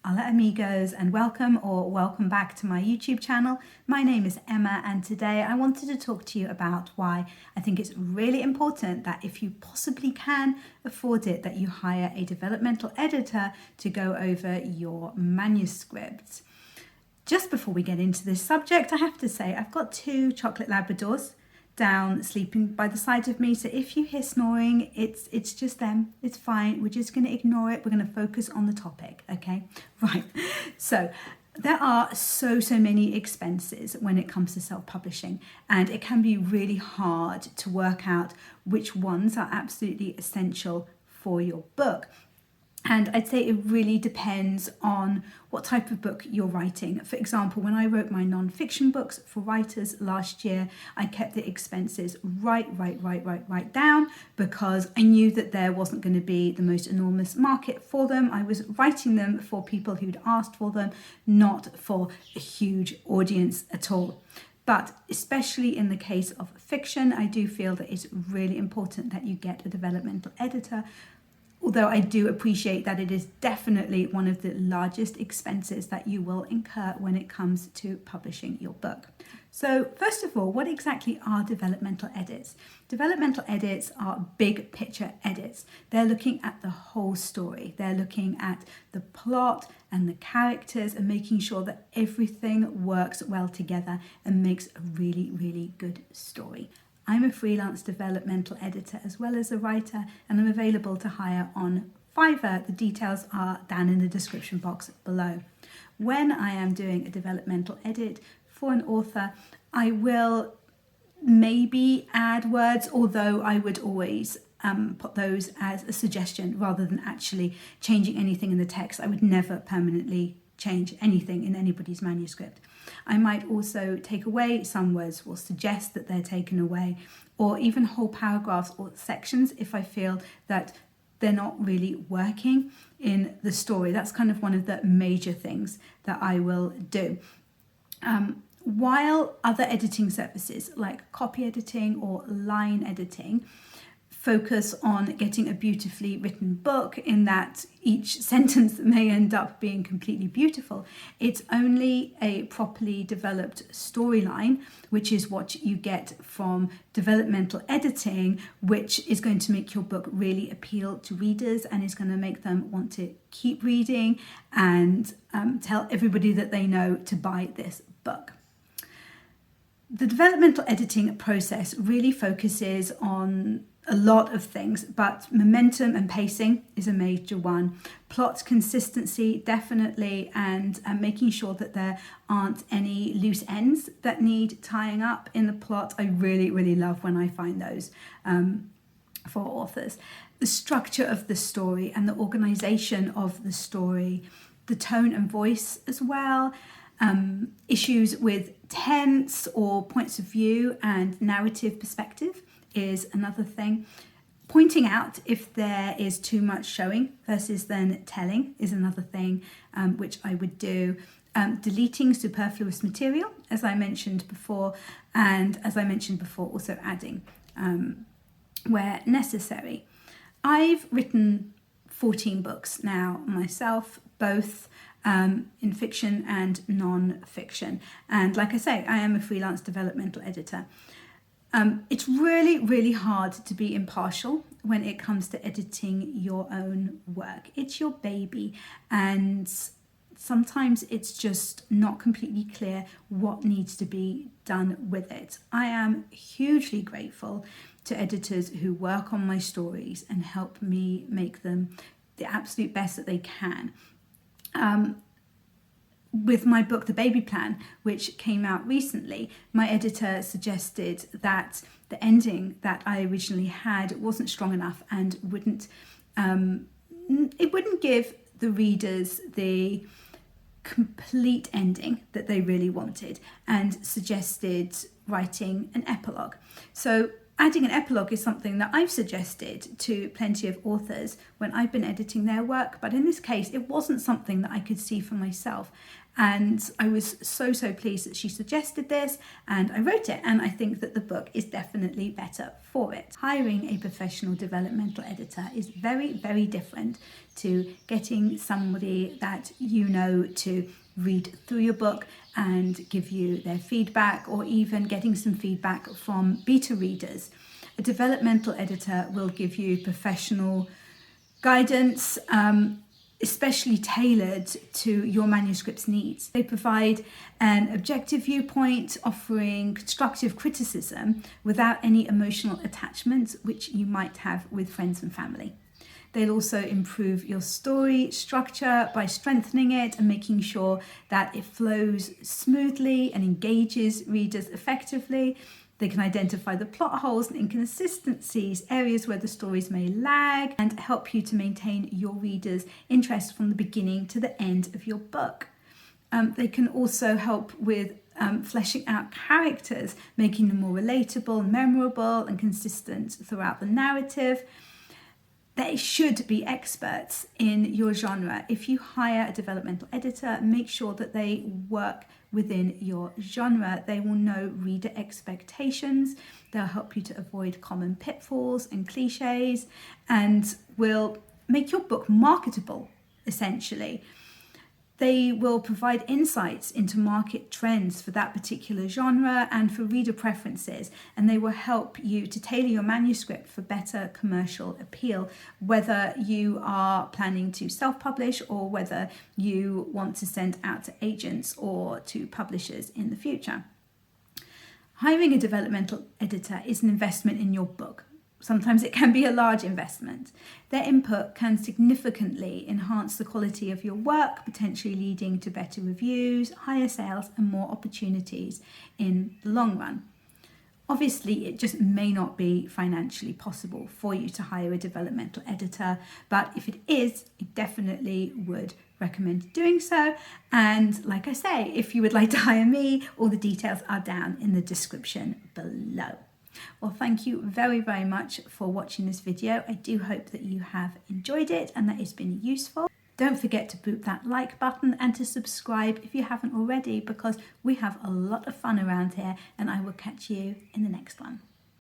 Hola amigos, and welcome back to my YouTube channel. My name is Emma, and today I wanted to talk to you about why I think it's really important that if you possibly can afford it, that you hire a developmental editor to go over your manuscripts. Just before we get into this subject, I have to say I've got two chocolate Labradors down sleeping by the side of me, so if you hear snoring, it's just them. It's fine. We're just going to ignore it. We're going to focus on the topic, okay? Right. So there are so many expenses when it comes to self-publishing, and it can be really hard to work out which ones are absolutely essential for your book. And I'd say it really depends on what type of book you're writing. For example, when I wrote my non-fiction books for writers last year, I kept the expenses right down because I knew that there wasn't going to be the most enormous market for them. I was writing them for people who'd asked for them, not for a huge audience at all. But especially in the case of fiction, I do feel that it's really important that you get a developmental editor. Although I do appreciate that it is definitely one of the largest expenses that you will incur when it comes to publishing your book. So first of all, what exactly are developmental edits? Developmental edits are big picture edits. They're looking at the whole story. They're looking at the plot and the characters and making sure that everything works well together and makes a really good story. I'm a freelance developmental editor as well as a writer, and I'm available to hire on Fiverr. The details are down in the description box below. When I am doing a developmental edit for an author, I will maybe add words, although I would always put those as a suggestion rather than actually changing anything in the text. I would never permanently change anything in anybody's manuscript. I might also take away some words or suggest that they're taken away, or even whole paragraphs or sections if I feel that they're not really working in the story. That's kind of one of the major things that I will do. While other editing services like copy editing or line editing focus on getting a beautifully written book in that each sentence may end up being completely beautiful, it's only a properly developed storyline, which is what you get from developmental editing, which is going to make your book really appeal to readers and is going to make them want to keep reading and tell everybody that they know to buy this book. The developmental editing process really focuses on a lot of things, but momentum and pacing is a major one. Plot consistency, definitely, and making sure that there aren't any loose ends that need tying up in the plot. I really love when I find those for authors. The structure of the story and the organization of the story, the tone and voice as well. Issues with tense or points of view and narrative perspective is another thing. Pointing out if there is too much showing versus then telling is another thing, which I would do. Deleting superfluous material, as I mentioned before, and as I mentioned before, also adding where necessary. I've written 14 books now myself, both in fiction and non-fiction. And like I say, I am a freelance developmental editor. It's really hard to be impartial when it comes to editing your own work. It's your baby, and sometimes it's just not completely clear what needs to be done with it. I am hugely grateful to editors who work on my stories and help me make them the absolute best that they can. With my book, The Baby Plan, which came out recently, my editor suggested that the ending that I originally had wasn't strong enough and wouldn't give the readers the complete ending that they really wanted, and suggested writing an epilogue. So adding an epilogue is something that I've suggested to plenty of authors when I've been editing their work, but in this case it wasn't something that I could see for myself. And I was so pleased that she suggested this, and I wrote it, and I think that the book is definitely better for it. Hiring a professional developmental editor is very different to getting somebody that you know to read through your book and give you their feedback, or even getting some feedback from beta readers. A developmental editor will give you professional guidance, especially tailored to your manuscript's needs. They provide an objective viewpoint, offering constructive criticism without any emotional attachment, which you might have with friends and family. They'll also improve your story structure by strengthening it and making sure that it flows smoothly and engages readers effectively. They can identify the plot holes and inconsistencies, areas where the stories may lag, and help you to maintain your readers' interest from the beginning to the end of your book. They can also help with fleshing out characters, making them more relatable, memorable, and consistent throughout the narrative. They should be experts in your genre. If you hire a developmental editor, make sure that they work within your genre. They will know reader expectations. They'll help you to avoid common pitfalls and cliches, and will make your book marketable, essentially. They will provide insights into market trends for that particular genre and for reader preferences, and they will help you to tailor your manuscript for better commercial appeal, whether you are planning to self-publish or whether you want to send out to agents or to publishers in the future. Hiring a developmental editor is an investment in your book. Sometimes it can be a large investment. Their input can significantly enhance the quality of your work, potentially leading to better reviews, higher sales, and more opportunities in the long run. Obviously, it just may not be financially possible for you to hire a developmental editor, but if it is, I definitely would recommend doing so. And like I say, if you would like to hire me, all the details are down in the description below. Well, thank you very much for watching this video. I do hope that you have enjoyed it and that it's been useful. Don't forget to boop that like button and to subscribe if you haven't already, because we have a lot of fun around here, and I will catch you in the next one.